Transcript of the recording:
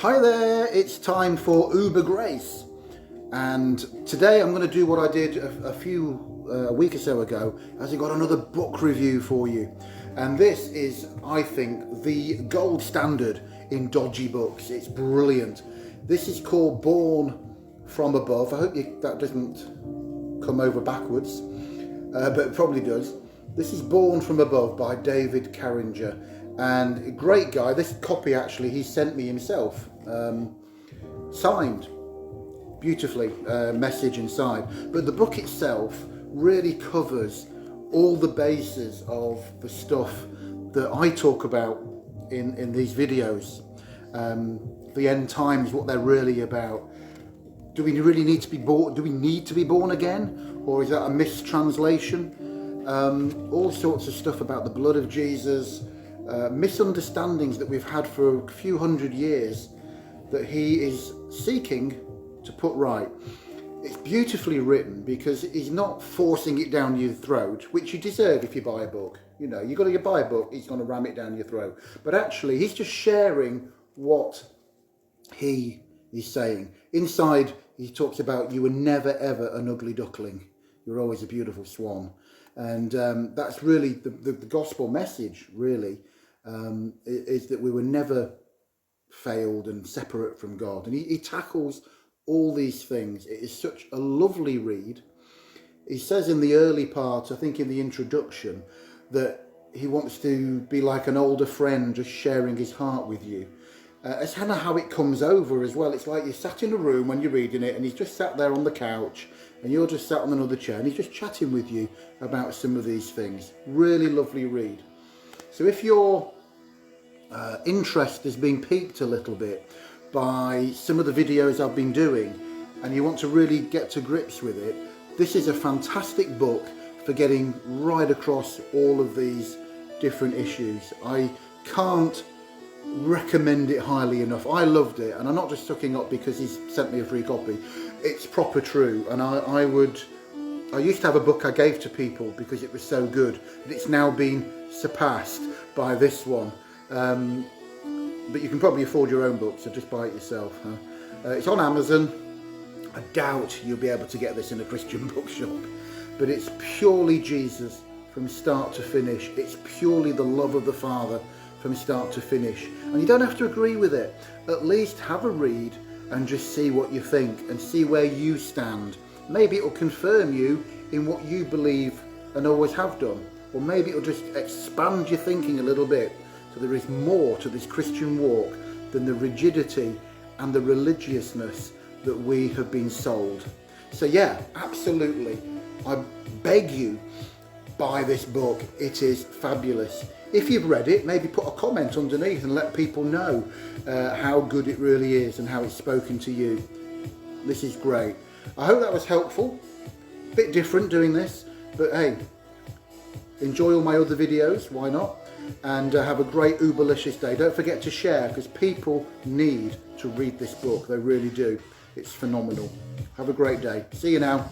Hi there, it's time for Uber Grace, and today I'm going to do what I did a week or so ago, as I got another book review for you. And this is, I think, the gold standard in dodgy books. It's brilliant. This is called Born from Above. I hope that doesn't come over backwards, but it probably does. This is Born from Above by David Carringer. And a great guy. This copy actually he sent me himself, signed beautifully, message inside. But the book itself really covers all the bases of the stuff that I talk about in these videos. The end times, what they're really about. Do we really need to be born? Do we need to be born again, or is that a mistranslation? All sorts of stuff about the blood of Jesus. Misunderstandings that we've had for a few hundred years that he is seeking to put right. It's beautifully written because he's not forcing it down your throat, which you deserve if you buy a book. You know, you've got to buy a book, he's going to ram it down your throat. But actually, he's just sharing what he is saying. Inside, he talks about you were never ever an ugly duckling. You're always a beautiful swan. And that's really the gospel message, really. Is that we were never failed and separate from God. And he tackles all these things. It is such a lovely read. He says in the early part, I think in the introduction, that he wants to be like an older friend just sharing his heart with you. It's kind of how it comes over as well. It's like you're sat in a room when you're reading it and he's just sat there on the couch and you're just sat on another chair and he's just chatting with you about some of these things. Really lovely read. So if your interest has been piqued a little bit by some of the videos I've been doing and you want to really get to grips with it, this is a fantastic book for getting right across all of these different issues. I can't recommend it highly enough. I loved it, and I'm not just sucking up because he's sent me a free copy. It's proper true, and I used to have a book I gave to people because it was so good, but it's now been surpassed by this one. But you can probably afford your own book, so just buy it yourself. It's on Amazon. I doubt you'll be able to get this in a Christian bookshop, but it's purely Jesus from start to finish. It's purely the love of the Father from start to finish. And you don't have to agree with it. At least have a read and just see what you think and see where you stand. Maybe it will confirm you in what you believe and always have done. Or maybe it will just expand your thinking a little bit. So there is more to this Christian walk than the rigidity and the religiousness that we have been sold. So yeah, absolutely. I beg you, buy this book. It is fabulous. If you've read it, maybe put a comment underneath and let people know how good it really is and how it's spoken to you. This is great. I hope that was helpful. A bit different doing this, but hey, enjoy all my other videos, why not? And have a great Uberlicious day. Don't forget to share, because people need to read this book. They really do. It's phenomenal. Have a great day. See you now.